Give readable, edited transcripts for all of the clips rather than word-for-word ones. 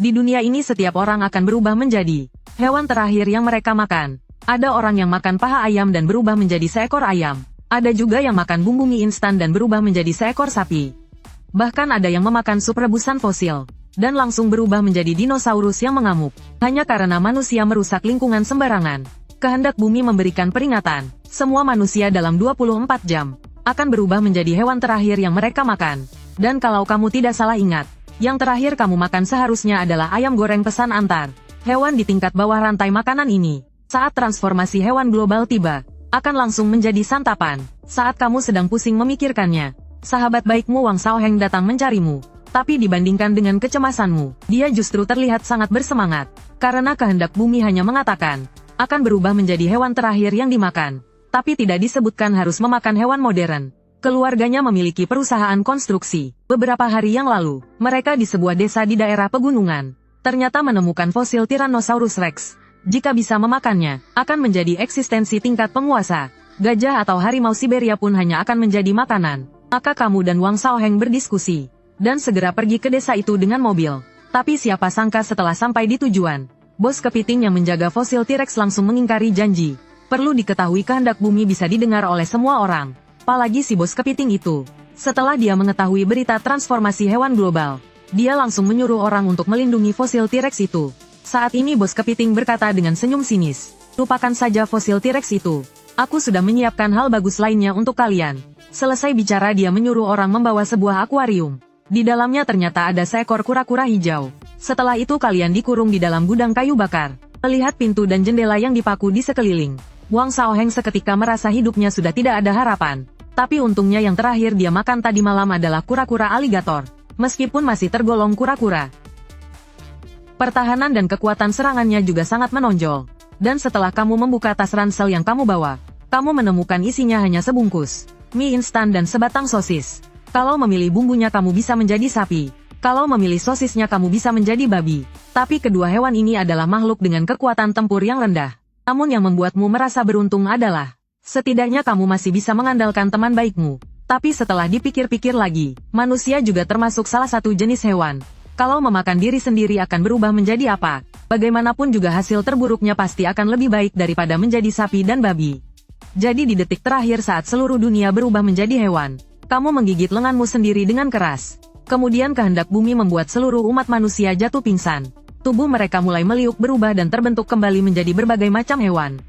Di dunia ini setiap orang akan berubah menjadi hewan terakhir yang mereka makan. Ada orang yang makan paha ayam dan berubah menjadi seekor ayam. Ada juga yang makan bumbu mie instan dan berubah menjadi seekor sapi. Bahkan ada yang memakan sup rebusan fosil dan langsung berubah menjadi dinosaurus yang mengamuk. Hanya karena manusia merusak lingkungan sembarangan. Kehendak bumi memberikan peringatan. Semua manusia dalam 24 jam akan berubah menjadi hewan terakhir yang mereka makan. Dan kalau kamu tidak salah ingat, yang terakhir kamu makan seharusnya adalah ayam goreng pesan antar hewan di tingkat bawah rantai makanan ini. Saat transformasi hewan global tiba, akan langsung menjadi santapan. Saat kamu sedang pusing memikirkannya, sahabat baikmu Wang Xiaoheng datang mencarimu. Tapi dibandingkan dengan kecemasanmu, dia justru terlihat sangat bersemangat. Karena kehendak bumi hanya mengatakan, akan berubah menjadi hewan terakhir yang dimakan. Tapi tidak disebutkan harus memakan hewan modern. Keluarganya memiliki perusahaan konstruksi. Beberapa hari yang lalu, mereka di sebuah desa di daerah pegunungan ternyata menemukan fosil Tyrannosaurus Rex. Jika bisa memakannya, akan menjadi eksistensi tingkat penguasa. Gajah atau harimau Siberia pun hanya akan menjadi makanan. Maka kamu dan Wang Xiaoheng berdiskusi dan segera pergi ke desa itu dengan mobil. Tapi siapa sangka setelah sampai di tujuan, bos kepiting yang menjaga fosil T-Rex langsung mengingkari janji. Perlu diketahui kehendak bumi bisa didengar oleh semua orang. Apalagi si bos kepiting itu. Setelah dia mengetahui berita transformasi hewan global, dia langsung menyuruh orang untuk melindungi fosil T-Rex itu. Saat ini bos kepiting berkata dengan senyum sinis, lupakan saja fosil T-Rex itu. Aku sudah menyiapkan hal bagus lainnya untuk kalian. Selesai bicara dia menyuruh orang membawa sebuah akuarium. Di dalamnya ternyata ada seekor kura-kura hijau. Setelah itu kalian dikurung di dalam gudang kayu bakar. Melihat pintu dan jendela yang dipaku di sekeliling, Wang Xiaoheng seketika merasa hidupnya sudah tidak ada harapan. Tapi untungnya yang terakhir dia makan tadi malam adalah kura-kura aligator. Meskipun masih tergolong kura-kura, pertahanan dan kekuatan serangannya juga sangat menonjol. Dan setelah kamu membuka tas ransel yang kamu bawa, kamu menemukan isinya hanya sebungkus mie instan dan sebatang sosis. Kalau memilih bumbunya kamu bisa menjadi sapi. Kalau memilih sosisnya kamu bisa menjadi babi. Tapi kedua hewan ini adalah makhluk dengan kekuatan tempur yang rendah. Namun yang membuatmu merasa beruntung adalah, setidaknya kamu masih bisa mengandalkan teman baikmu. Tapi setelah dipikir-pikir lagi, manusia juga termasuk salah satu jenis hewan. Kalau memakan diri sendiri akan berubah menjadi apa? Bagaimanapun juga hasil terburuknya pasti akan lebih baik daripada menjadi sapi dan babi. Jadi di detik terakhir saat seluruh dunia berubah menjadi hewan, kamu menggigit lenganmu sendiri dengan keras. Kemudian kehendak bumi membuat seluruh umat manusia jatuh pingsan. Tubuh mereka mulai meliuk berubah dan terbentuk kembali menjadi berbagai macam hewan.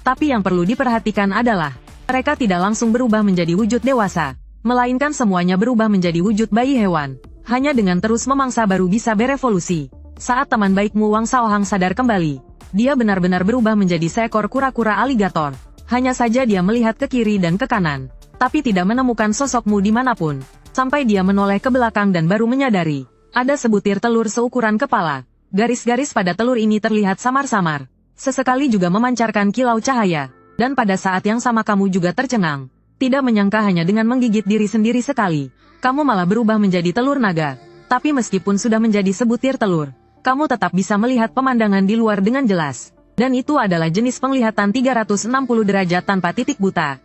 Tapi yang perlu diperhatikan adalah, mereka tidak langsung berubah menjadi wujud dewasa, melainkan semuanya berubah menjadi wujud bayi hewan. Hanya dengan terus memangsa baru bisa berevolusi. Saat teman baikmu Wang Xiaoheng sadar kembali, dia benar-benar berubah menjadi seekor kura-kura aligator. Hanya saja dia melihat ke kiri dan ke kanan, tapi tidak menemukan sosokmu dimanapun. Sampai dia menoleh ke belakang dan baru menyadari, ada sebutir telur seukuran kepala. Garis-garis pada telur ini terlihat samar-samar. Sesekali juga memancarkan kilau cahaya. Dan pada saat yang sama kamu juga tercengang. Tidak menyangka hanya dengan menggigit diri sendiri sekali, kamu malah berubah menjadi telur naga. Tapi meskipun sudah menjadi sebutir telur, kamu tetap bisa melihat pemandangan di luar dengan jelas. Dan itu adalah jenis penglihatan 360 derajat tanpa titik buta.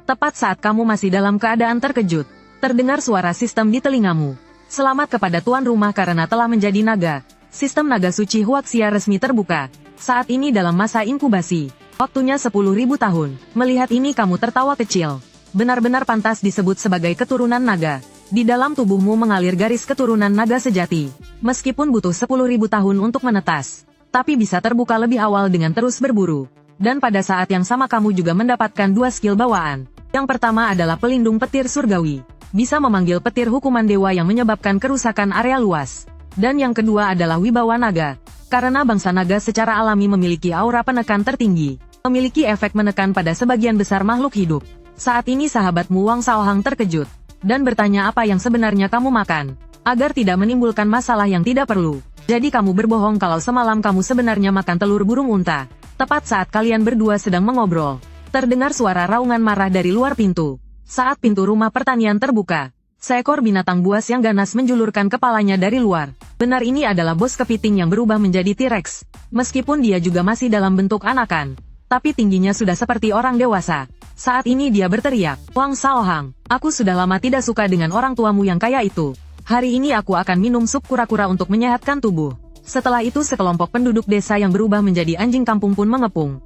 Tepat saat kamu masih dalam keadaan terkejut, terdengar suara sistem di telingamu. Selamat kepada tuan rumah karena telah menjadi naga. Sistem naga suci Huaxia resmi terbuka. Saat ini dalam masa inkubasi. Waktunya 10.000 tahun. Melihat ini kamu tertawa kecil. Benar-benar pantas disebut sebagai keturunan naga. Di dalam tubuhmu mengalir garis keturunan naga sejati. Meskipun butuh 10.000 tahun untuk menetas, tapi bisa terbuka lebih awal dengan terus berburu. Dan pada saat yang sama kamu juga mendapatkan 2 skill bawaan. Yang pertama adalah pelindung petir surgawi. Bisa memanggil petir hukuman dewa yang menyebabkan kerusakan area luas. Dan yang kedua adalah wibawa naga. Karena bangsa naga secara alami memiliki aura penekan tertinggi. Memiliki efek menekan pada sebagian besar makhluk hidup. Saat ini sahabatmu Wang Xiaoheng terkejut. Dan bertanya apa yang sebenarnya kamu makan. Agar tidak menimbulkan masalah yang tidak perlu. Jadi kamu berbohong kalau semalam kamu sebenarnya makan telur burung unta. Tepat saat kalian berdua sedang mengobrol, terdengar suara raungan marah dari luar pintu. Saat pintu rumah pertanian terbuka, seekor binatang buas yang ganas menjulurkan kepalanya dari luar. Benar ini adalah bos kepiting yang berubah menjadi T-Rex. Meskipun dia juga masih dalam bentuk anakan, tapi tingginya sudah seperti orang dewasa. Saat ini dia berteriak, Wang Xiaoheng, aku sudah lama tidak suka dengan orang tuamu yang kaya itu. Hari ini aku akan minum sup kura-kura untuk menyehatkan tubuh. Setelah itu sekelompok penduduk desa yang berubah menjadi anjing kampung pun mengepung.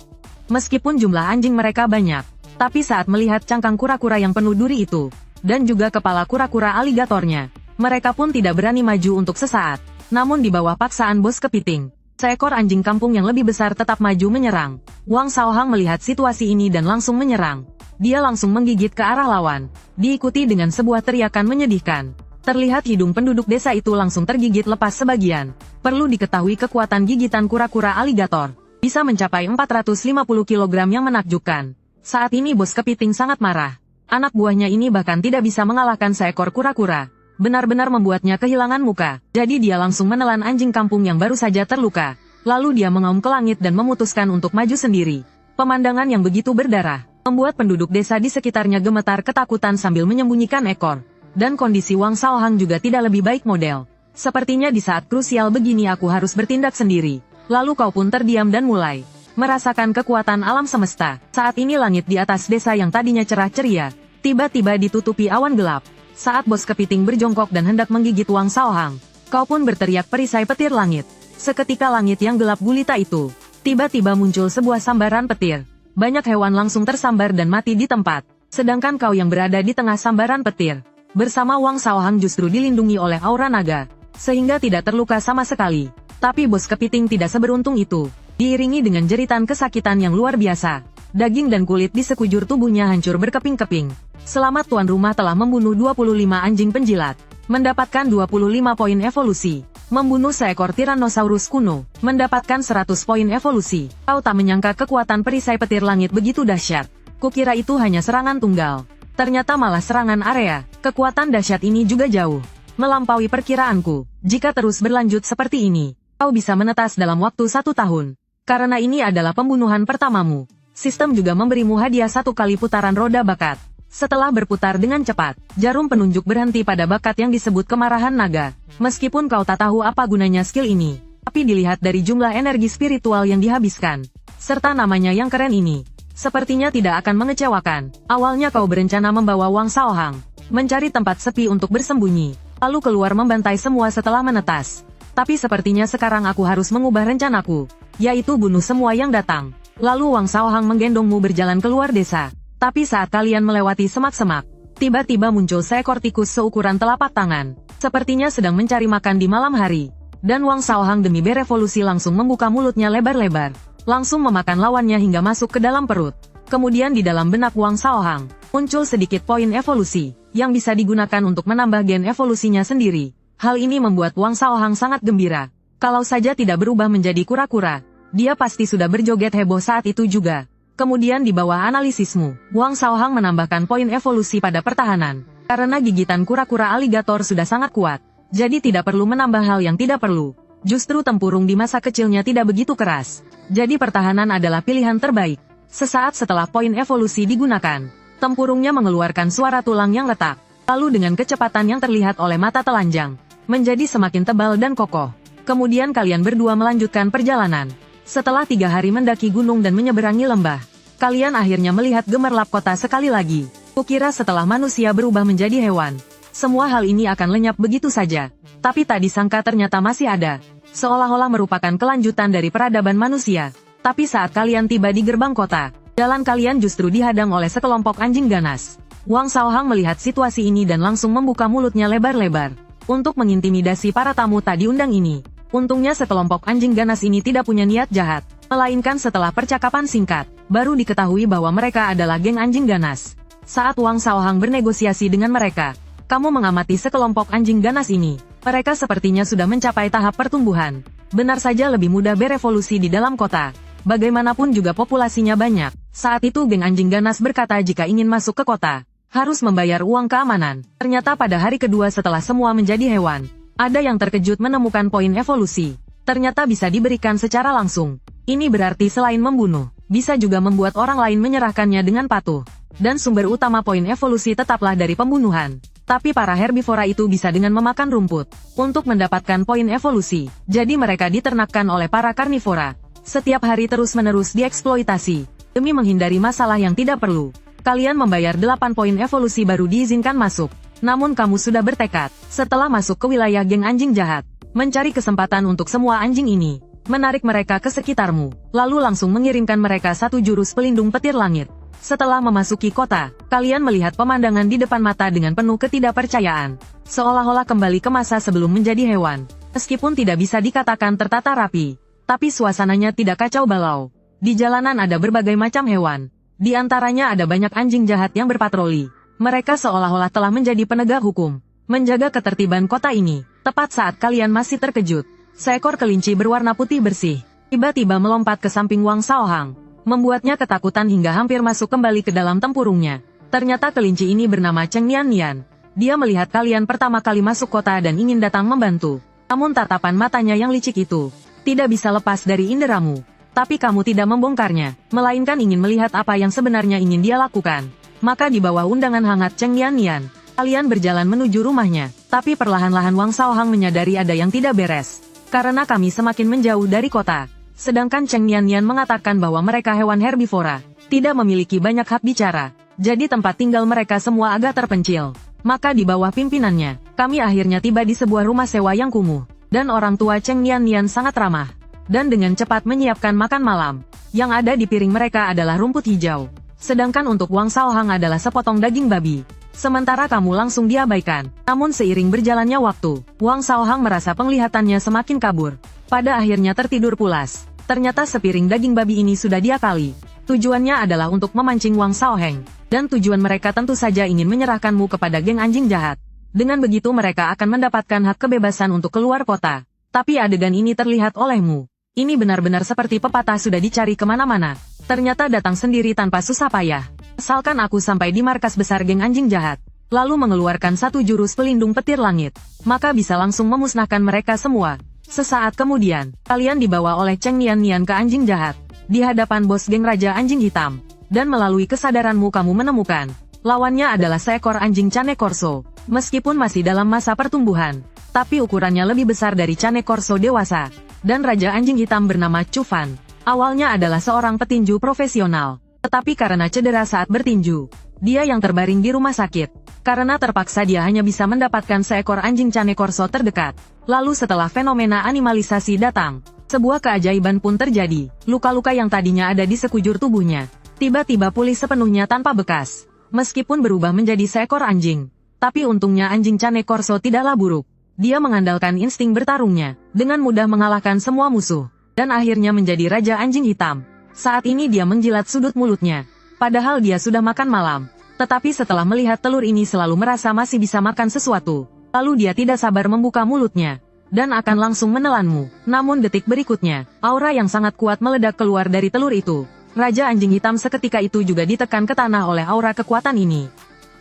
Meskipun jumlah anjing mereka banyak, tapi saat melihat cangkang kura-kura yang penuh duri itu, dan juga kepala kura-kura aligatornya, mereka pun tidak berani maju untuk sesaat. Namun di bawah paksaan bos kepiting, seekor anjing kampung yang lebih besar tetap maju menyerang. Wang Shaohang melihat situasi ini dan langsung menyerang. Dia langsung menggigit ke arah lawan, diikuti dengan sebuah teriakan menyedihkan. Terlihat hidung penduduk desa itu langsung tergigit lepas sebagian. Perlu diketahui kekuatan gigitan kura-kura aligator bisa mencapai 450 kg yang menakjubkan. Saat ini bos kepiting sangat marah. Anak buahnya ini bahkan tidak bisa mengalahkan seekor kura-kura. Benar-benar membuatnya kehilangan muka. Jadi dia langsung menelan anjing kampung yang baru saja terluka. Lalu dia mengaum ke langit dan memutuskan untuk maju sendiri. Pemandangan yang begitu berdarah membuat penduduk desa di sekitarnya gemetar ketakutan sambil menyembunyikan ekor. Dan kondisi Wang Shaohang juga tidak lebih baik model. Sepertinya di saat krusial begini aku harus bertindak sendiri. Lalu kau pun terdiam dan mulai merasakan kekuatan alam semesta. Saat ini langit di atas desa yang tadinya cerah ceria, tiba-tiba ditutupi awan gelap. Saat bos kepiting berjongkok dan hendak menggigit Wang Shaohang, kau pun berteriak perisai petir langit. Seketika langit yang gelap gulita itu, tiba-tiba muncul sebuah sambaran petir. Banyak hewan langsung tersambar dan mati di tempat. Sedangkan kau yang berada di tengah sambaran petir, bersama Wang Shaohang justru dilindungi oleh aura naga, sehingga tidak terluka sama sekali. Tapi bos kepiting tidak seberuntung itu. Diiringi dengan jeritan kesakitan yang luar biasa. Daging dan kulit di sekujur tubuhnya hancur berkeping-keping. Selamat tuan rumah telah membunuh 25 anjing penjilat. Mendapatkan 25 poin evolusi. Membunuh seekor Tyrannosaurus kuno. Mendapatkan 100 poin evolusi. Kau tak menyangka kekuatan perisai petir langit begitu dahsyat. Kukira itu hanya serangan tunggal. Ternyata malah serangan area. Kekuatan dahsyat ini juga jauh melampaui perkiraanku. Jika terus berlanjut seperti ini, kau bisa menetas dalam waktu 1 tahun. Karena ini adalah pembunuhan pertamamu. Sistem juga memberimu hadiah 1 kali putaran roda bakat. Setelah berputar dengan cepat, jarum penunjuk berhenti pada bakat yang disebut kemarahan naga. Meskipun kau tak tahu apa gunanya skill ini, tapi dilihat dari jumlah energi spiritual yang dihabiskan, serta namanya yang keren ini, sepertinya tidak akan mengecewakan. Awalnya kau berencana membawa Wang Shaohang mencari tempat sepi untuk bersembunyi, lalu keluar membantai semua setelah menetas. Tapi sepertinya sekarang aku harus mengubah rencanaku, yaitu bunuh semua yang datang. Lalu Wang Shaohang menggendongmu berjalan keluar desa. Tapi saat kalian melewati semak-semak, tiba-tiba muncul seekor tikus seukuran telapak tangan. Sepertinya sedang mencari makan di malam hari. Dan Wang Shaohang demi berevolusi langsung membuka mulutnya lebar-lebar. Langsung memakan lawannya hingga masuk ke dalam perut. Kemudian di dalam benak Wang Shaohang, muncul sedikit poin evolusi, yang bisa digunakan untuk menambah gen evolusinya sendiri. Hal ini membuat Wang Shaohang sangat gembira. Kalau saja tidak berubah menjadi kura-kura, dia pasti sudah berjoget heboh saat itu juga. Kemudian di bawah analisismu, Wang Shaohang menambahkan poin evolusi pada pertahanan. Karena gigitan kura-kura aligator sudah sangat kuat, jadi tidak perlu menambah hal yang tidak perlu. Justru tempurung di masa kecilnya tidak begitu keras. Jadi pertahanan adalah pilihan terbaik. Sesaat setelah poin evolusi digunakan, tempurungnya mengeluarkan suara tulang yang retak. Lalu dengan kecepatan yang terlihat oleh mata telanjang, menjadi semakin tebal dan kokoh. Kemudian kalian berdua melanjutkan perjalanan. Setelah 3 hari mendaki gunung dan menyeberangi lembah, kalian akhirnya melihat gemerlap kota sekali lagi. Kukira setelah manusia berubah menjadi hewan, semua hal ini akan lenyap begitu saja. Tapi tak disangka ternyata masih ada. Seolah-olah merupakan kelanjutan dari peradaban manusia. Tapi saat kalian tiba di gerbang kota, jalan kalian justru dihadang oleh sekelompok anjing ganas. Wang Shaohang melihat situasi ini dan langsung membuka mulutnya lebar-lebar untuk mengintimidasi para tamu tak diundang ini. Untungnya sekelompok anjing ganas ini tidak punya niat jahat, melainkan setelah percakapan singkat, baru diketahui bahwa mereka adalah geng anjing ganas. Saat Wang Shaohang bernegosiasi dengan mereka, kamu mengamati sekelompok anjing ganas ini. Mereka sepertinya sudah mencapai tahap pertumbuhan. Benar saja lebih mudah berevolusi di dalam kota. Bagaimanapun juga populasinya banyak. Saat itu geng anjing ganas berkata jika ingin masuk ke kota, harus membayar uang keamanan. Ternyata pada hari kedua setelah semua menjadi hewan, ada yang terkejut menemukan poin evolusi. Ternyata bisa diberikan secara langsung. Ini berarti selain membunuh, bisa juga membuat orang lain menyerahkannya dengan patuh. Dan sumber utama poin evolusi tetaplah dari pembunuhan. Tapi para herbivora itu bisa dengan memakan rumput untuk mendapatkan poin evolusi. Jadi mereka diternakkan oleh para karnivora. Setiap hari terus-menerus dieksploitasi. Demi menghindari masalah yang tidak perlu, kalian membayar 8 poin evolusi baru diizinkan masuk. Namun kamu sudah bertekad, setelah masuk ke wilayah geng anjing jahat, mencari kesempatan untuk semua anjing ini, menarik mereka ke sekitarmu, lalu langsung mengirimkan mereka satu jurus pelindung petir langit. Setelah memasuki kota, kalian melihat pemandangan di depan mata dengan penuh ketidakpercayaan, seolah-olah kembali ke masa sebelum menjadi hewan. Meskipun tidak bisa dikatakan tertata rapi, tapi suasananya tidak kacau balau. Di jalanan ada berbagai macam hewan. Di antaranya ada banyak anjing jahat yang berpatroli. Mereka seolah-olah telah menjadi penegak hukum, menjaga ketertiban kota ini. Tepat saat kalian masih terkejut, seekor kelinci berwarna putih bersih tiba-tiba melompat ke samping Wang Shaohang, membuatnya ketakutan hingga hampir masuk kembali ke dalam tempurungnya. Ternyata kelinci ini bernama Cheng Nian. Dia melihat kalian pertama kali masuk kota dan ingin datang membantu. Namun tatapan matanya yang licik itu tidak bisa lepas dari inderamu. Tapi kamu tidak membongkarnya, melainkan ingin melihat apa yang sebenarnya ingin dia lakukan. Maka di bawah undangan hangat Cheng Nian, kalian berjalan menuju rumahnya. Tapi perlahan-lahan Wang Shaohang menyadari ada yang tidak beres. Karena kami semakin menjauh dari kota. Sedangkan Cheng Nian mengatakan bahwa mereka hewan herbivora, tidak memiliki banyak hak bicara. Jadi tempat tinggal mereka semua agak terpencil. Maka di bawah pimpinannya, kami akhirnya tiba di sebuah rumah sewa yang kumuh. Dan orang tua Cheng Nian sangat ramah. Dan dengan cepat menyiapkan makan malam. Yang ada di piring mereka adalah rumput hijau. Sedangkan untuk Wang Shaohang adalah sepotong daging babi. Sementara kamu langsung diabaikan. Namun seiring berjalannya waktu, Wang Shaohang merasa penglihatannya semakin kabur. Pada akhirnya tertidur pulas. Ternyata sepiring daging babi ini sudah diakali. Tujuannya adalah untuk memancing Wang Shaohang. Dan tujuan mereka tentu saja ingin menyerahkanmu kepada geng anjing jahat. Dengan begitu mereka akan mendapatkan hak kebebasan untuk keluar kota. Tapi adegan ini terlihat olehmu. Ini benar-benar seperti pepatah sudah dicari kemana-mana. Ternyata datang sendiri tanpa susah payah. Asalkan aku sampai di markas besar geng anjing jahat, lalu mengeluarkan satu jurus pelindung petir langit, maka bisa langsung memusnahkan mereka semua. Sesaat kemudian, kalian dibawa oleh Cheng Nian ke anjing jahat, di hadapan bos geng Raja Anjing Hitam. Dan melalui kesadaranmu kamu menemukan, lawannya adalah seekor anjing Cane Corso. Meskipun masih dalam masa pertumbuhan, tapi ukurannya lebih besar dari Cane Corso dewasa. Dan Raja Anjing Hitam bernama Chu Fan. Awalnya adalah seorang petinju profesional. Tetapi karena cedera saat bertinju, dia yang terbaring di rumah sakit. Karena terpaksa dia hanya bisa mendapatkan seekor anjing Cane Corso terdekat. Lalu setelah fenomena animalisasi datang, sebuah keajaiban pun terjadi. Luka-luka yang tadinya ada di sekujur tubuhnya, tiba-tiba pulih sepenuhnya tanpa bekas. Meskipun berubah menjadi seekor anjing. Tapi untungnya anjing Cane Corso tidaklah buruk. Dia mengandalkan insting bertarungnya, dengan mudah mengalahkan semua musuh. Dan akhirnya menjadi Raja Anjing Hitam. Saat ini dia menjilat sudut mulutnya. Padahal dia sudah makan malam. Tetapi setelah melihat telur ini selalu merasa masih bisa makan sesuatu. Lalu dia tidak sabar membuka mulutnya. Dan akan langsung menelanmu. Namun detik berikutnya, aura yang sangat kuat meledak keluar dari telur itu. Raja Anjing Hitam seketika itu juga ditekan ke tanah oleh aura kekuatan ini.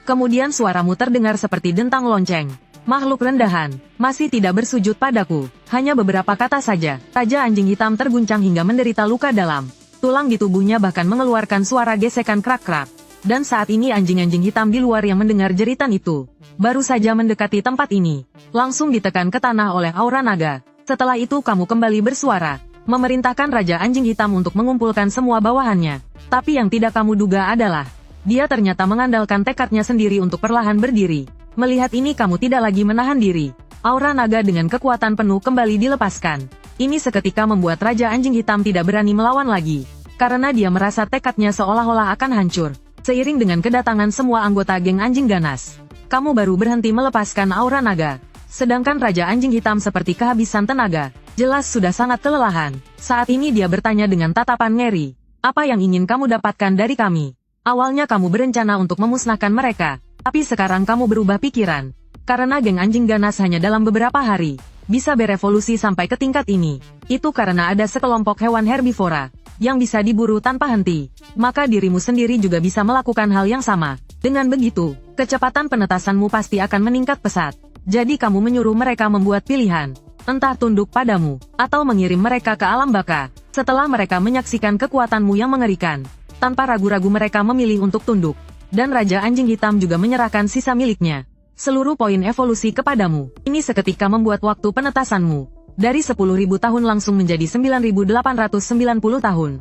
Kemudian suaramu terdengar seperti dentang lonceng. Makhluk rendahan, masih tidak bersujud padaku. Hanya beberapa kata saja, Raja Anjing Hitam terguncang hingga menderita luka dalam. Tulang di tubuhnya bahkan mengeluarkan suara gesekan krak-krak. Dan saat ini anjing-anjing hitam di luar yang mendengar jeritan itu, baru saja mendekati tempat ini, langsung ditekan ke tanah oleh aura naga. Setelah itu kamu kembali bersuara, memerintahkan Raja Anjing Hitam untuk mengumpulkan semua bawahannya. Tapi yang tidak kamu duga adalah, dia ternyata mengandalkan tekadnya sendiri untuk perlahan berdiri. Melihat ini kamu tidak lagi menahan diri. Aura naga dengan kekuatan penuh kembali dilepaskan. Ini seketika membuat Raja Anjing Hitam tidak berani melawan lagi. Karena dia merasa tekadnya seolah-olah akan hancur. Seiring dengan kedatangan semua anggota geng anjing ganas. Kamu baru berhenti melepaskan aura naga. Sedangkan Raja Anjing Hitam seperti kehabisan tenaga. Jelas sudah sangat kelelahan. Saat ini dia bertanya dengan tatapan ngeri. Apa yang ingin kamu dapatkan dari kami? Awalnya kamu berencana untuk memusnahkan mereka. Tapi sekarang kamu berubah pikiran. Karena geng anjing ganas hanya dalam beberapa hari bisa berevolusi sampai ke tingkat ini. Itu karena ada sekelompok hewan herbivora yang bisa diburu tanpa henti. Maka dirimu sendiri juga bisa melakukan hal yang sama. Dengan begitu, kecepatan penetasanmu pasti akan meningkat pesat. Jadi kamu menyuruh mereka membuat pilihan. Entah tunduk padamu, atau mengirim mereka ke alam baka. Setelah mereka menyaksikan kekuatanmu yang mengerikan, tanpa ragu-ragu mereka memilih untuk tunduk. Dan Raja Anjing Hitam juga menyerahkan sisa miliknya. Seluruh poin evolusi kepadamu. Ini seketika membuat waktu penetasanmu dari 10.000 tahun langsung menjadi 9.890 tahun.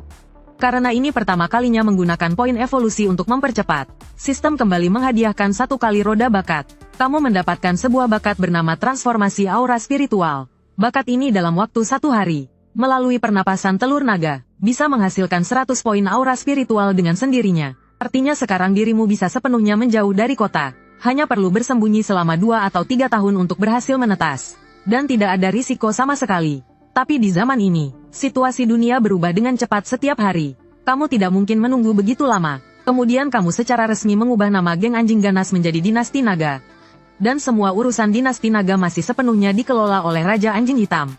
Karena ini pertama kalinya menggunakan poin evolusi untuk mempercepat. Sistem kembali menghadiahkan satu kali roda bakat. Kamu mendapatkan sebuah bakat bernama transformasi aura spiritual. Bakat ini dalam waktu 1 hari, melalui pernapasan telur naga, bisa menghasilkan 100 poin aura spiritual dengan sendirinya. Artinya sekarang dirimu bisa sepenuhnya menjauh dari kota. Hanya perlu bersembunyi selama 2 atau 3 tahun untuk berhasil menetas. Dan tidak ada risiko sama sekali. Tapi di zaman ini, situasi dunia berubah dengan cepat setiap hari. Kamu tidak mungkin menunggu begitu lama. Kemudian kamu secara resmi mengubah nama geng anjing ganas menjadi dinasti naga. Dan semua urusan dinasti naga masih sepenuhnya dikelola oleh Raja Anjing Hitam.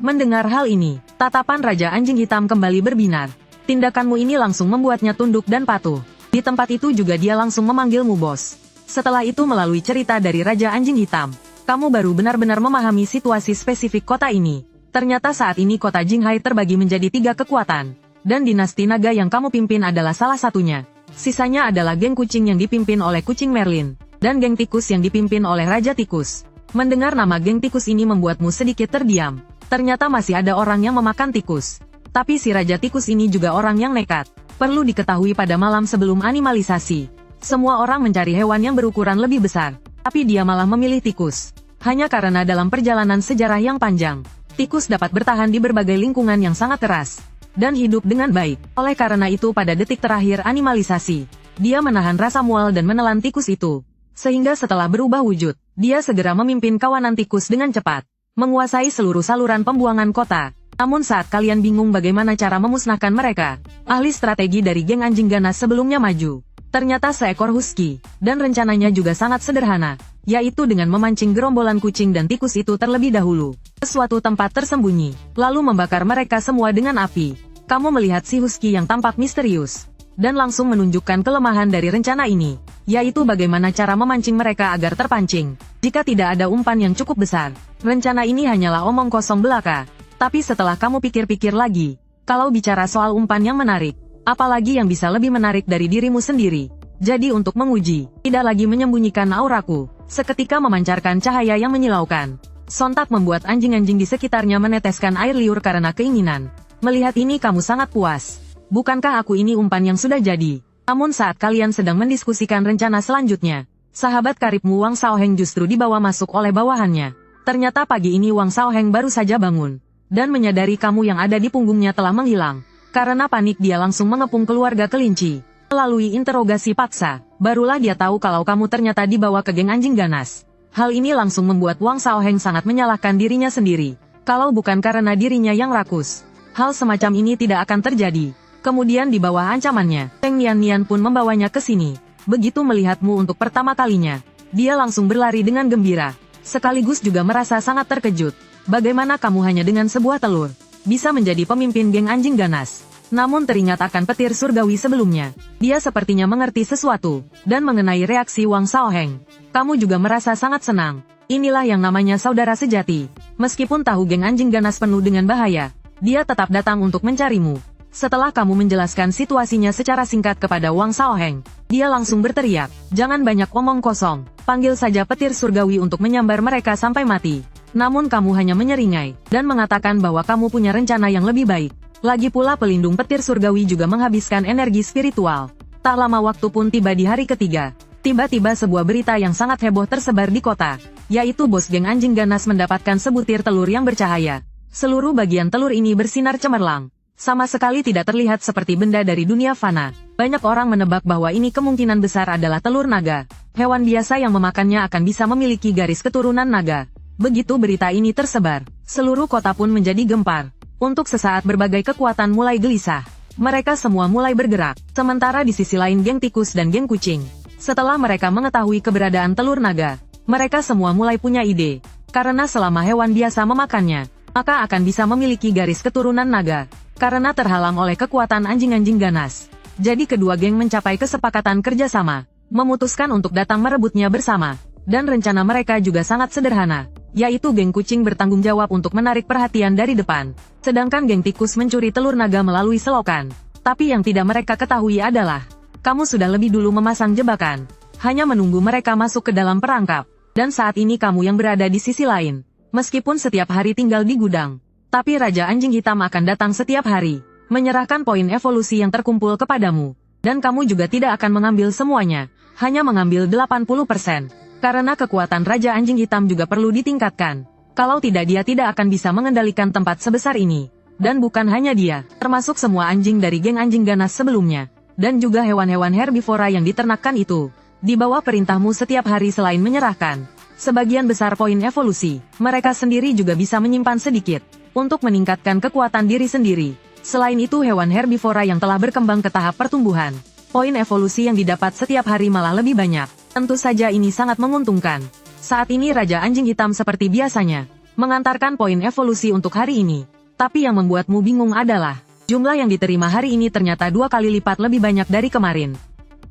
Mendengar hal ini, tatapan Raja Anjing Hitam kembali berbinar. Tindakanmu ini langsung membuatnya tunduk dan patuh. Di tempat itu juga dia langsung memanggilmu bos. Setelah itu melalui cerita dari Raja Anjing Hitam, kamu baru benar-benar memahami situasi spesifik kota ini. Ternyata saat ini kota Jinghai terbagi menjadi 3 kekuatan. Dan dinasti naga yang kamu pimpin adalah salah satunya. Sisanya adalah geng kucing yang dipimpin oleh kucing Merlin. Dan geng tikus yang dipimpin oleh Raja Tikus. Mendengar nama geng tikus ini membuatmu sedikit terdiam. Ternyata masih ada orang yang memakan tikus. Tapi si Raja Tikus ini juga orang yang nekat. Perlu diketahui pada malam sebelum animalisasi. Semua orang mencari hewan yang berukuran lebih besar. Tapi dia malah memilih tikus. Hanya karena dalam perjalanan sejarah yang panjang, tikus dapat bertahan di berbagai lingkungan yang sangat keras. Dan hidup dengan baik. Oleh karena itu pada detik terakhir animalisasi, dia menahan rasa mual dan menelan tikus itu. Sehingga setelah berubah wujud, dia segera memimpin kawanan tikus dengan cepat, menguasai seluruh saluran pembuangan kota. Namun saat kalian bingung bagaimana cara memusnahkan mereka, ahli strategi dari geng anjing ganas sebelumnya maju. Ternyata seekor husky, dan rencananya juga sangat sederhana, yaitu dengan memancing gerombolan kucing dan tikus itu terlebih dahulu ke suatu tempat tersembunyi, lalu membakar mereka semua dengan api. Kamu melihat si husky yang tampak misterius, dan langsung menunjukkan kelemahan dari rencana ini, yaitu bagaimana cara memancing mereka agar terpancing. Jika tidak ada umpan yang cukup besar, rencana ini hanyalah omong kosong belaka. Tapi setelah kamu pikir-pikir lagi, kalau bicara soal umpan yang menarik, apalagi yang bisa lebih menarik dari dirimu sendiri. Jadi untuk menguji, tidak lagi menyembunyikan auraku, seketika memancarkan cahaya yang menyilaukan. Sontak membuat anjing-anjing di sekitarnya meneteskan air liur karena keinginan. Melihat ini kamu sangat puas. Bukankah aku ini umpan yang sudah jadi? Namun saat kalian sedang mendiskusikan rencana selanjutnya, sahabat karibmu Wang Shaoheng justru dibawa masuk oleh bawahannya. Ternyata pagi ini Wang Shaoheng baru saja bangun, dan menyadari kamu yang ada di punggungnya telah menghilang. Karena panik dia langsung mengepung keluarga kelinci. Melalui interogasi paksa, barulah dia tahu kalau kamu ternyata dibawa ke geng anjing ganas. Hal ini langsung membuat Wang Shaoheng sangat menyalahkan dirinya sendiri. Kalau bukan karena dirinya yang rakus, hal semacam ini tidak akan terjadi. Kemudian di bawah ancamannya, Feng Nian pun membawanya ke sini. Begitu melihatmu untuk pertama kalinya, dia langsung berlari dengan gembira. Sekaligus juga merasa sangat terkejut. Bagaimana kamu hanya dengan sebuah telur bisa menjadi pemimpin geng anjing ganas? Namun teringat akan petir surgawi sebelumnya. Dia sepertinya mengerti sesuatu, dan mengenai reaksi Wang Shaoheng. Kamu juga merasa sangat senang. Inilah yang namanya saudara sejati. Meskipun tahu geng anjing ganas penuh dengan bahaya, dia tetap datang untuk mencarimu. Setelah kamu menjelaskan situasinya secara singkat kepada Wang Shaoheng, dia langsung berteriak, "Jangan banyak omong kosong, panggil saja petir surgawi untuk menyambar mereka sampai mati." Namun kamu hanya menyeringai, dan mengatakan bahwa kamu punya rencana yang lebih baik. Lagi pula pelindung petir surgawi juga menghabiskan energi spiritual. Tak lama waktu pun tiba di hari ketiga. Tiba-tiba sebuah berita yang sangat heboh tersebar di kota, yaitu bos geng anjing ganas mendapatkan sebutir telur yang bercahaya. Seluruh bagian telur ini bersinar cemerlang. Sama sekali tidak terlihat seperti benda dari dunia fana. Banyak orang menebak bahwa ini kemungkinan besar adalah telur naga. Hewan biasa yang memakannya akan bisa memiliki garis keturunan naga. Begitu berita ini tersebar, seluruh kota pun menjadi gempar. Untuk sesaat berbagai kekuatan mulai gelisah. Mereka semua mulai bergerak. Sementara di sisi lain geng tikus dan geng kucing. Setelah mereka mengetahui keberadaan telur naga, mereka semua mulai punya ide. Karena selama hewan biasa memakannya, maka akan bisa memiliki garis keturunan naga. Karena terhalang oleh kekuatan anjing-anjing ganas. Jadi kedua geng mencapai kesepakatan kerjasama, memutuskan untuk datang merebutnya bersama. Dan rencana mereka juga sangat sederhana, yaitu geng kucing bertanggung jawab untuk menarik perhatian dari depan. Sedangkan geng tikus mencuri telur naga melalui selokan. Tapi yang tidak mereka ketahui adalah, kamu sudah lebih dulu memasang jebakan, hanya menunggu mereka masuk ke dalam perangkap. Dan saat ini kamu yang berada di sisi lain, meskipun setiap hari tinggal di gudang. Tapi Raja Anjing Hitam akan datang setiap hari, menyerahkan poin evolusi yang terkumpul kepadamu. Dan kamu juga tidak akan mengambil semuanya, hanya mengambil 80%. Karena kekuatan Raja Anjing Hitam juga perlu ditingkatkan. Kalau tidak dia tidak akan bisa mengendalikan tempat sebesar ini. Dan bukan hanya dia, termasuk semua anjing dari geng anjing ganas sebelumnya. Dan juga hewan-hewan herbivora yang diternakan itu. Di bawah perintahmu setiap hari selain menyerahkan sebagian besar poin evolusi, mereka sendiri juga bisa menyimpan sedikit untuk meningkatkan kekuatan diri sendiri. Selain itu hewan herbivora yang telah berkembang ke tahap pertumbuhan, poin evolusi yang didapat setiap hari malah lebih banyak. Tentu saja ini sangat menguntungkan. Saat ini Raja Anjing Hitam seperti biasanya mengantarkan poin evolusi untuk hari ini. Tapi yang membuatmu bingung adalah jumlah yang diterima hari ini ternyata 2 kali lipat lebih banyak dari kemarin.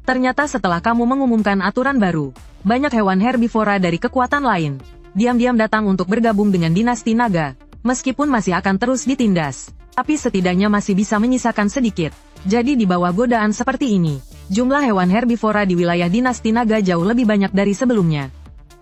Ternyata setelah kamu mengumumkan aturan baru, banyak hewan herbivora dari kekuatan lain diam-diam datang untuk bergabung dengan dinasti naga. Meskipun masih akan terus ditindas, tapi setidaknya masih bisa menyisakan sedikit. Jadi di bawah godaan seperti ini, jumlah hewan herbivora di wilayah dinasti naga jauh lebih banyak dari sebelumnya.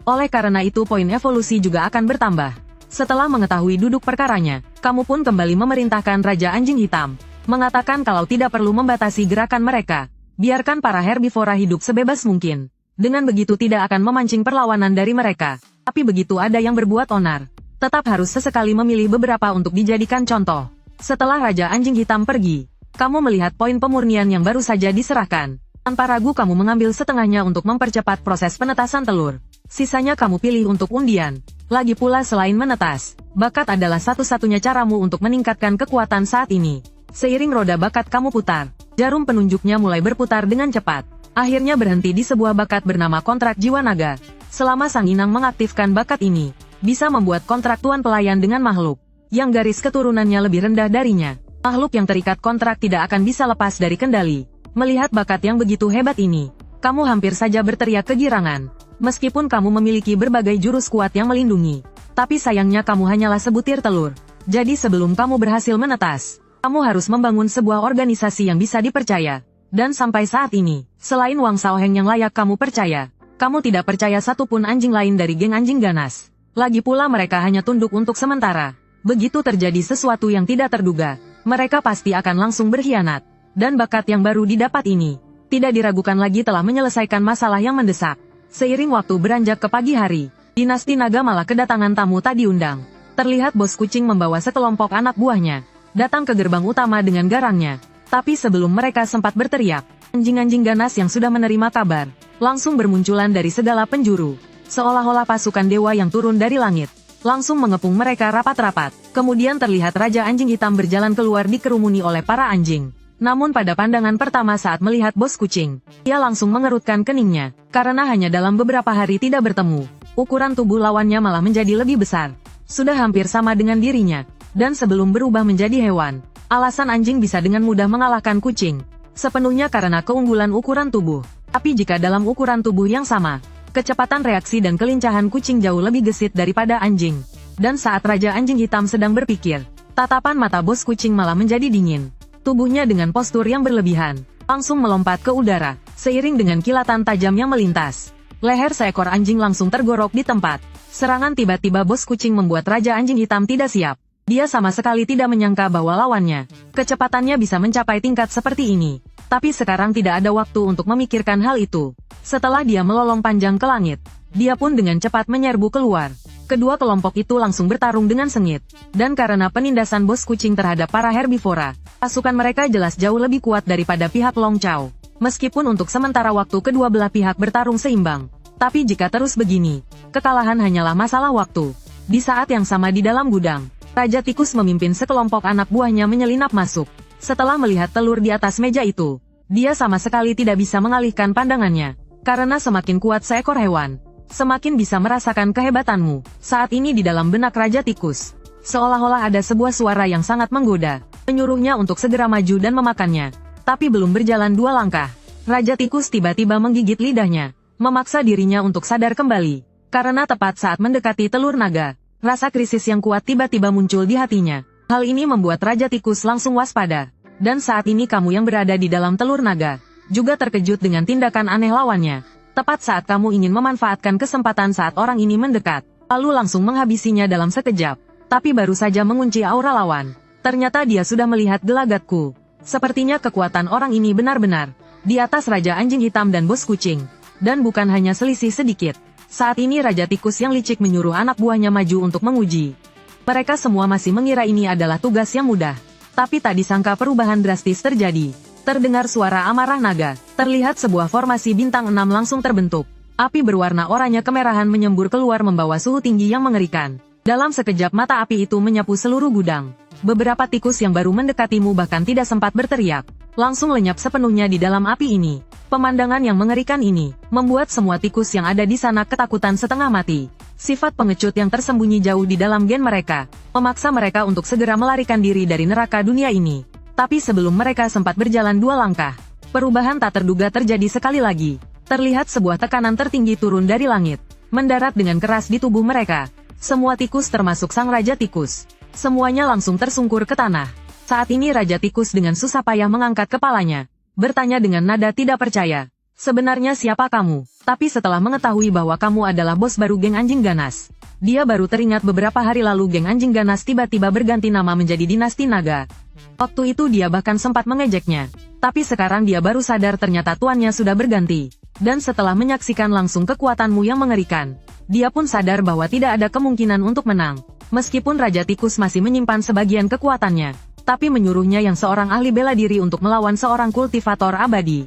Oleh karena itu poin evolusi juga akan bertambah. Setelah mengetahui duduk perkaranya, kamu pun kembali memerintahkan Raja Anjing Hitam, mengatakan kalau tidak perlu membatasi gerakan mereka. Biarkan para herbivora hidup sebebas mungkin. Dengan begitu tidak akan memancing perlawanan dari mereka. Tapi begitu ada yang berbuat onar, tetap harus sesekali memilih beberapa untuk dijadikan contoh. Setelah Raja Anjing Hitam pergi, kamu melihat poin pemurnian yang baru saja diserahkan. Tanpa ragu kamu mengambil setengahnya untuk mempercepat proses penetasan telur. Sisanya kamu pilih untuk undian. Lagi pula selain menetas, bakat adalah satu-satunya caramu untuk meningkatkan kekuatan saat ini. Seiring roda bakat kamu putar, jarum penunjuknya mulai berputar dengan cepat. Akhirnya berhenti di sebuah bakat bernama kontrak jiwa naga. Selama sang inang mengaktifkan bakat ini, bisa membuat kontrak tuan pelayan dengan makhluk yang garis keturunannya lebih rendah darinya. Makhluk yang terikat kontrak tidak akan bisa lepas dari kendali. Melihat bakat yang begitu hebat ini, kamu hampir saja berteriak kegirangan. Meskipun kamu memiliki berbagai jurus kuat yang melindungi, tapi sayangnya kamu hanyalah sebutir telur. Jadi sebelum kamu berhasil menetas, kamu harus membangun sebuah organisasi yang bisa dipercaya. Dan sampai saat ini, selain Wang Shaoheng yang layak kamu percaya, kamu tidak percaya satupun anjing lain dari geng anjing ganas. Lagi pula mereka hanya tunduk untuk sementara. Begitu terjadi sesuatu yang tidak terduga, mereka pasti akan langsung berkhianat. Dan bakat yang baru didapat ini, tidak diragukan lagi telah menyelesaikan masalah yang mendesak. Seiring waktu beranjak ke pagi hari, dinasti naga malah kedatangan tamu tak diundang. Terlihat bos kucing membawa sekelompok anak buahnya datang ke gerbang utama dengan garangnya. Tapi sebelum mereka sempat berteriak, anjing-anjing ganas yang sudah menerima kabar, langsung bermunculan dari segala penjuru. Seolah-olah pasukan dewa yang turun dari langit, langsung mengepung mereka rapat-rapat. Kemudian terlihat Raja Anjing Hitam berjalan keluar dikerumuni oleh para anjing. Namun pada pandangan pertama saat melihat bos kucing, ia langsung mengerutkan keningnya, karena hanya dalam beberapa hari tidak bertemu, ukuran tubuh lawannya malah menjadi lebih besar. Sudah hampir sama dengan dirinya. Dan sebelum berubah menjadi hewan, alasan anjing bisa dengan mudah mengalahkan kucing. Sepenuhnya karena keunggulan ukuran tubuh. Tapi jika dalam ukuran tubuh yang sama, kecepatan reaksi dan kelincahan kucing jauh lebih gesit daripada anjing. Dan saat Raja Anjing Hitam sedang berpikir, tatapan mata bos kucing malah menjadi dingin. Tubuhnya dengan postur yang berlebihan, langsung melompat ke udara, seiring dengan kilatan tajam yang melintas. Leher seekor anjing langsung tergorok di tempat. Serangan tiba-tiba bos kucing membuat Raja Anjing Hitam tidak siap. Dia sama sekali tidak menyangka bahwa lawannya, kecepatannya bisa mencapai tingkat seperti ini. Tapi sekarang tidak ada waktu untuk memikirkan hal itu. Setelah dia melolong panjang ke langit, dia pun dengan cepat menyerbu keluar. Kedua kelompok itu langsung bertarung dengan sengit. Dan karena penindasan bos kucing terhadap para herbivora, pasukan mereka jelas jauh lebih kuat daripada pihak Long Chao. Meskipun untuk sementara waktu kedua belah pihak bertarung seimbang. Tapi jika terus begini, kekalahan hanyalah masalah waktu. Di saat yang sama di dalam gudang, Raja Tikus memimpin sekelompok anak buahnya menyelinap masuk. Setelah melihat telur di atas meja itu, dia sama sekali tidak bisa mengalihkan pandangannya. Karena semakin kuat seekor hewan, semakin bisa merasakan kehebatanmu. Saat ini di dalam benak Raja Tikus, seolah-olah ada sebuah suara yang sangat menggoda, menyuruhnya untuk segera maju dan memakannya. Tapi belum berjalan 2 langkah, Raja Tikus tiba-tiba menggigit lidahnya, memaksa dirinya untuk sadar kembali. Karena tepat saat mendekati telur naga, rasa krisis yang kuat tiba-tiba muncul di hatinya. Hal ini membuat Raja Tikus langsung waspada. Dan saat ini kamu yang berada di dalam telur naga, juga terkejut dengan tindakan aneh lawannya. Tepat saat kamu ingin memanfaatkan kesempatan saat orang ini mendekat, lalu langsung menghabisinya dalam sekejap. Tapi baru saja mengunci aura lawan, ternyata dia sudah melihat gelagatku. Sepertinya kekuatan orang ini benar-benar di atas Raja Anjing Hitam dan bos kucing. Dan bukan hanya selisih sedikit. Saat ini Raja Tikus yang licik menyuruh anak buahnya maju untuk menguji. Mereka semua masih mengira ini adalah tugas yang mudah. Tapi tak disangka perubahan drastis terjadi. Terdengar suara amarah naga. Terlihat sebuah formasi bintang 6 langsung terbentuk. Api berwarna oranye kemerahan menyembur keluar membawa suhu tinggi yang mengerikan. Dalam sekejap mata api itu menyapu seluruh gudang. Beberapa tikus yang baru mendekatimu bahkan tidak sempat berteriak. Langsung lenyap sepenuhnya di dalam api ini. Pemandangan yang mengerikan ini, membuat semua tikus yang ada di sana ketakutan setengah mati. Sifat pengecut yang tersembunyi jauh di dalam gen mereka, memaksa mereka untuk segera melarikan diri dari neraka dunia ini. Tapi sebelum mereka sempat berjalan 2 langkah, perubahan tak terduga terjadi sekali lagi. Terlihat sebuah tekanan tertinggi turun dari langit, mendarat dengan keras di tubuh mereka. Semua tikus termasuk sang Raja Tikus. Semuanya langsung tersungkur ke tanah. Saat ini Raja Tikus dengan susah payah mengangkat kepalanya. Bertanya dengan nada tidak percaya. Sebenarnya siapa kamu? Tapi setelah mengetahui bahwa kamu adalah bos baru geng anjing ganas. Dia baru teringat beberapa hari lalu geng anjing ganas tiba-tiba berganti nama menjadi Dinasti Naga. Waktu itu dia bahkan sempat mengejeknya. Tapi sekarang dia baru sadar ternyata tuannya sudah berganti. Dan setelah menyaksikan langsung kekuatanmu yang mengerikan, dia pun sadar bahwa tidak ada kemungkinan untuk menang. Meskipun Raja Tikus masih menyimpan sebagian kekuatannya, tapi menyuruhnya yang seorang ahli bela diri untuk melawan seorang kultivator abadi.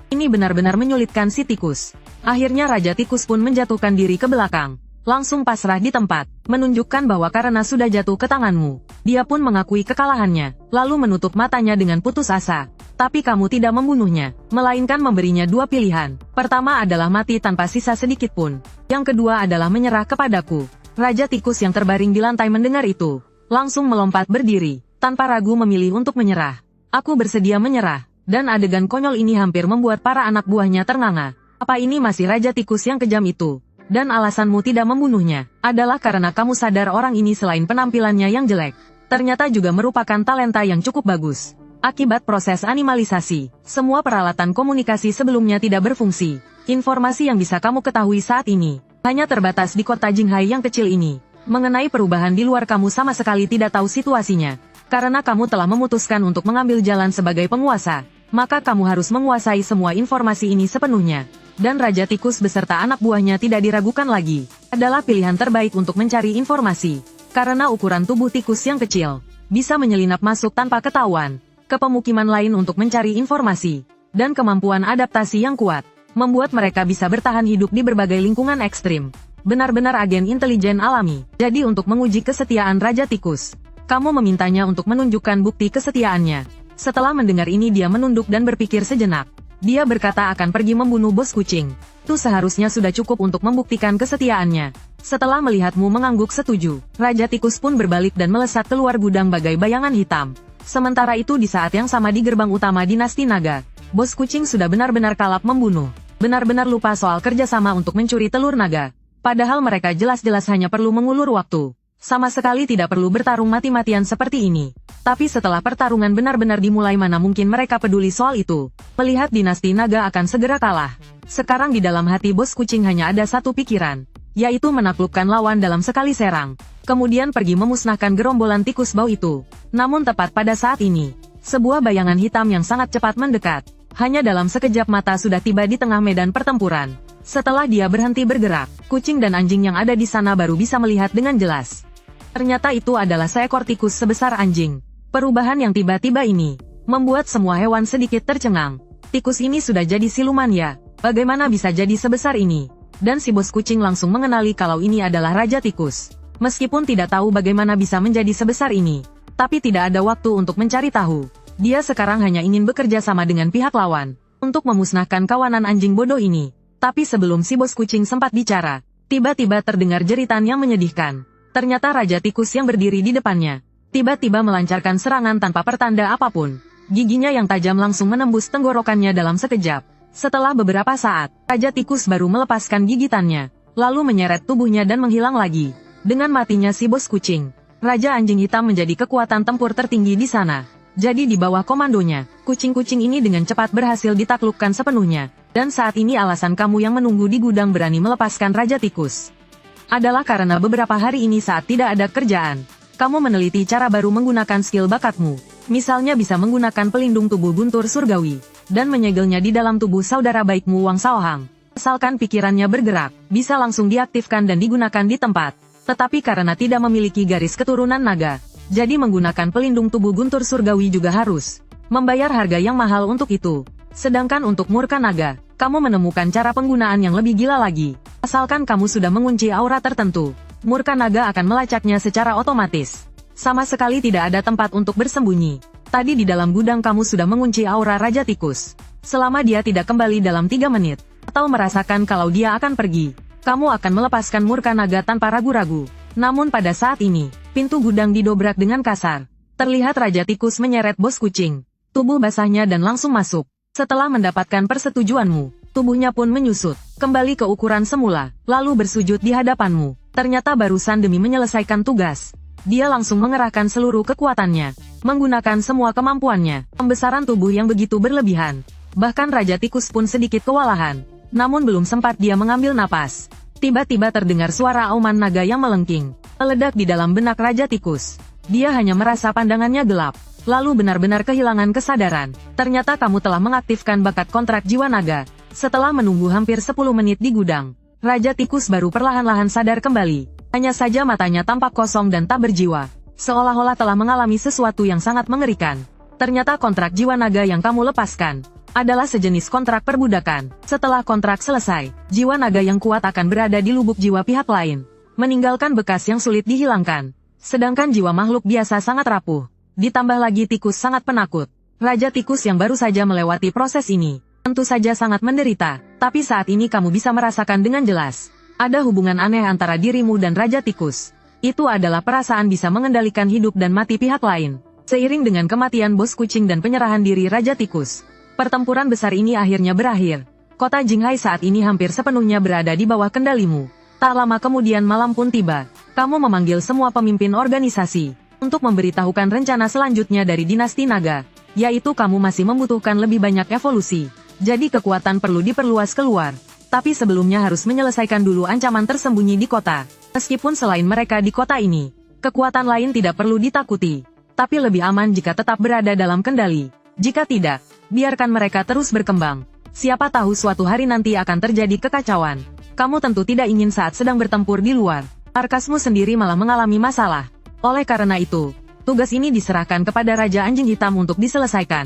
Ini benar-benar menyulitkan si tikus. Akhirnya Raja Tikus pun menjatuhkan diri ke belakang. Langsung pasrah di tempat, menunjukkan bahwa karena sudah jatuh ke tanganmu, dia pun mengakui kekalahannya, lalu menutup matanya dengan putus asa. Tapi kamu tidak membunuhnya, melainkan memberinya 2 pilihan. Pertama adalah mati tanpa sisa sedikit pun. Yang kedua adalah menyerah kepadaku. Raja Tikus yang terbaring di lantai mendengar itu, langsung melompat berdiri. Tanpa ragu memilih untuk menyerah. Aku bersedia menyerah. Dan adegan konyol ini hampir membuat para anak buahnya ternganga. Apa ini masih Raja Tikus yang kejam itu? Dan alasanmu tidak membunuhnya, adalah karena kamu sadar orang ini selain penampilannya yang jelek, ternyata juga merupakan talenta yang cukup bagus. Akibat proses animalisasi, semua peralatan komunikasi sebelumnya tidak berfungsi. Informasi yang bisa kamu ketahui saat ini, hanya terbatas di kota Jinghai yang kecil ini. Mengenai perubahan di luar kamu sama sekali tidak tahu situasinya. Karena kamu telah memutuskan untuk mengambil jalan sebagai penguasa, maka kamu harus menguasai semua informasi ini sepenuhnya. Dan Raja Tikus beserta anak buahnya tidak diragukan lagi. Adalah pilihan terbaik untuk mencari informasi. Karena ukuran tubuh tikus yang kecil, bisa menyelinap masuk tanpa ketahuan ke pemukiman lain untuk mencari informasi. Dan kemampuan adaptasi yang kuat, membuat mereka bisa bertahan hidup di berbagai lingkungan ekstrim. Benar-benar agen intelijen alami. Jadi untuk menguji kesetiaan Raja Tikus, kamu memintanya untuk menunjukkan bukti kesetiaannya. Setelah mendengar ini dia menunduk dan berpikir sejenak. Dia berkata akan pergi membunuh bos kucing. Itu seharusnya sudah cukup untuk membuktikan kesetiaannya. Setelah melihatmu mengangguk setuju, Raja Tikus pun berbalik dan melesat keluar gudang bagai bayangan hitam. Sementara itu di saat yang sama di gerbang utama Dinasti Naga, bos kucing sudah benar-benar kalap membunuh. Benar-benar lupa soal kerjasama untuk mencuri telur naga. Padahal mereka jelas-jelas hanya perlu mengulur waktu. Sama sekali tidak perlu bertarung mati-matian seperti ini. Tapi setelah pertarungan benar-benar dimulai mana mungkin mereka peduli soal itu. Melihat Dinasti Naga akan segera kalah. Sekarang di dalam hati bos kucing hanya ada satu pikiran. Yaitu menaklukkan lawan dalam sekali serang. Kemudian pergi memusnahkan gerombolan tikus bau itu. Namun tepat pada saat ini, sebuah bayangan hitam yang sangat cepat mendekat. Hanya dalam sekejap mata sudah tiba di tengah medan pertempuran. Setelah dia berhenti bergerak, kucing dan anjing yang ada di sana baru bisa melihat dengan jelas. Ternyata itu adalah seekor tikus sebesar anjing. Perubahan yang tiba-tiba ini membuat semua hewan sedikit tercengang. Tikus ini sudah jadi siluman ya? Bagaimana bisa jadi sebesar ini? Dan si bos kucing langsung mengenali kalau ini adalah Raja Tikus. Meskipun tidak tahu bagaimana bisa menjadi sebesar ini, tapi tidak ada waktu untuk mencari tahu. Dia sekarang hanya ingin bekerja sama dengan pihak lawan untuk memusnahkan kawanan anjing bodoh ini. Tapi sebelum si bos kucing sempat bicara, tiba-tiba terdengar jeritan yang menyedihkan. Ternyata Raja Tikus yang berdiri di depannya, tiba-tiba melancarkan serangan tanpa pertanda apapun. Giginya yang tajam langsung menembus tenggorokannya dalam sekejap. Setelah beberapa saat, Raja Tikus baru melepaskan gigitannya, lalu menyeret tubuhnya dan menghilang lagi. Dengan matinya si bos kucing, Raja Anjing Hitam menjadi kekuatan tempur tertinggi di sana. Jadi di bawah komandonya, kucing-kucing ini dengan cepat berhasil ditaklukkan sepenuhnya. Dan saat ini alasan kamu yang menunggu di gudang berani melepaskan Raja Tikus adalah karena beberapa hari ini saat tidak ada kerjaan, kamu meneliti cara baru menggunakan skill bakatmu. Misalnya bisa menggunakan pelindung tubuh guntur surgawi, dan menyegelnya di dalam tubuh saudara baikmu Wang Shaohang. Asalkan pikirannya bergerak, bisa langsung diaktifkan dan digunakan di tempat. Tetapi karena tidak memiliki garis keturunan naga, jadi menggunakan pelindung tubuh guntur surgawi juga harus membayar harga yang mahal untuk itu. Sedangkan untuk murka naga, kamu menemukan cara penggunaan yang lebih gila lagi. Asalkan kamu sudah mengunci aura tertentu, murka naga akan melacaknya secara otomatis. Sama sekali tidak ada tempat untuk bersembunyi. Tadi di dalam gudang kamu sudah mengunci aura Raja Tikus. Selama dia tidak kembali dalam 3 menit, atau merasakan kalau dia akan pergi, kamu akan melepaskan murka naga tanpa ragu-ragu. Namun pada saat ini, pintu gudang didobrak dengan kasar. Terlihat Raja Tikus menyeret bos kucing, tubuh basahnya dan langsung masuk. Setelah mendapatkan persetujuanmu, tubuhnya pun menyusut, kembali ke ukuran semula, lalu bersujud di hadapanmu. Ternyata barusan demi menyelesaikan tugas, dia langsung mengerahkan seluruh kekuatannya, menggunakan semua kemampuannya, pembesaran tubuh yang begitu berlebihan. Bahkan Raja Tikus pun sedikit kewalahan. Namun belum sempat dia mengambil napas, tiba-tiba terdengar suara auman naga yang melengking, meledak di dalam benak Raja Tikus. Dia hanya merasa pandangannya gelap, lalu benar-benar kehilangan kesadaran. Ternyata kamu telah mengaktifkan bakat kontrak jiwa naga. Setelah menunggu hampir 10 menit di gudang, Raja Tikus baru perlahan-lahan sadar kembali. Hanya saja matanya tampak kosong dan tak berjiwa, seolah-olah telah mengalami sesuatu yang sangat mengerikan. Ternyata kontrak jiwa naga yang kamu lepaskan adalah sejenis kontrak perbudakan. Setelah kontrak selesai, jiwa naga yang kuat akan berada di lubuk jiwa pihak lain, meninggalkan bekas yang sulit dihilangkan. Sedangkan jiwa makhluk biasa sangat rapuh. Ditambah lagi tikus sangat penakut. Raja Tikus yang baru saja melewati proses ini, tentu saja sangat menderita. Tapi saat ini kamu bisa merasakan dengan jelas, ada hubungan aneh antara dirimu dan Raja Tikus. Itu adalah perasaan bisa mengendalikan hidup dan mati pihak lain. Seiring dengan kematian bos kucing dan penyerahan diri Raja Tikus, pertempuran besar ini akhirnya berakhir. Kota Jinghai saat ini hampir sepenuhnya berada di bawah kendalimu. Tak lama kemudian malam pun tiba. Kamu memanggil semua pemimpin organisasi untuk memberitahukan rencana selanjutnya dari dinasti naga, yaitu kamu masih membutuhkan lebih banyak evolusi. Jadi kekuatan perlu diperluas keluar. Tapi sebelumnya harus menyelesaikan dulu ancaman tersembunyi di kota. Meskipun selain mereka di kota ini, kekuatan lain tidak perlu ditakuti. Tapi lebih aman jika tetap berada dalam kendali. Jika tidak, biarkan mereka terus berkembang. Siapa tahu suatu hari nanti akan terjadi kekacauan. Kamu tentu tidak ingin saat sedang bertempur di luar, markasmu sendiri malah mengalami masalah. Oleh karena itu, tugas ini diserahkan kepada Raja Anjing Hitam untuk diselesaikan.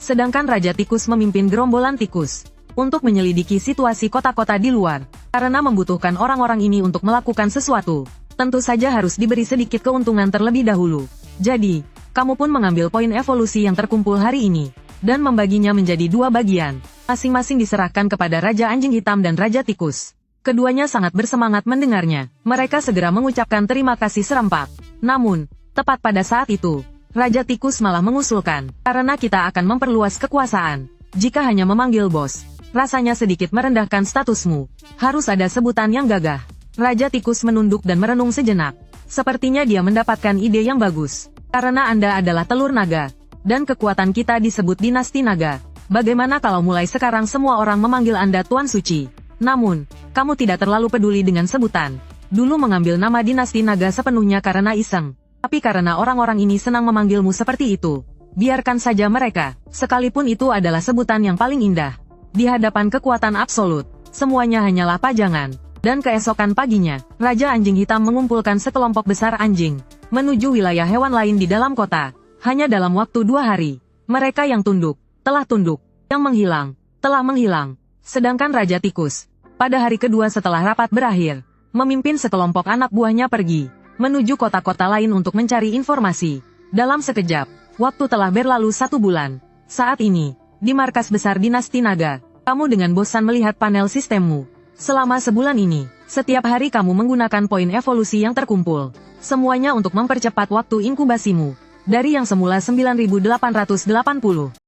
Sedangkan Raja Tikus memimpin gerombolan tikus untuk menyelidiki situasi kota-kota di luar. Karena membutuhkan orang-orang ini untuk melakukan sesuatu, tentu saja harus diberi sedikit keuntungan terlebih dahulu. Jadi, kamu pun mengambil poin evolusi yang terkumpul hari ini, dan membaginya menjadi 2 bagian, masing-masing diserahkan kepada Raja Anjing Hitam dan Raja Tikus. Keduanya sangat bersemangat mendengarnya, mereka segera mengucapkan terima kasih serempak. Namun, tepat pada saat itu, Raja Tikus malah mengusulkan, karena kita akan memperluas kekuasaan, jika hanya memanggil bos, rasanya sedikit merendahkan statusmu, harus ada sebutan yang gagah. Raja Tikus menunduk dan merenung sejenak. Sepertinya dia mendapatkan ide yang bagus, karena Anda adalah telur naga, dan kekuatan kita disebut dinasti naga. Bagaimana kalau mulai sekarang semua orang memanggil Anda Tuan Suci? Namun, kamu tidak terlalu peduli dengan sebutan. Dulu mengambil nama dinasti naga sepenuhnya karena iseng, tapi karena orang-orang ini senang memanggilmu seperti itu, biarkan saja mereka, sekalipun itu adalah sebutan yang paling indah. Di hadapan kekuatan absolut, semuanya hanyalah pajangan. Dan keesokan paginya, Raja Anjing Hitam mengumpulkan sekelompok besar anjing, menuju wilayah hewan lain di dalam kota. Hanya dalam waktu 2 hari, mereka yang tunduk, telah tunduk, yang menghilang, telah menghilang. Sedangkan Raja Tikus, pada hari kedua setelah rapat berakhir, memimpin sekelompok anak buahnya pergi, menuju kota-kota lain untuk mencari informasi. Dalam sekejap, waktu telah berlalu 1 bulan. Saat ini, di markas besar dinasti naga, kamu dengan bosan melihat panel sistemmu. Selama sebulan ini, setiap hari kamu menggunakan poin evolusi yang terkumpul. Semuanya untuk mempercepat waktu inkubasimu. Dari yang semula 9.880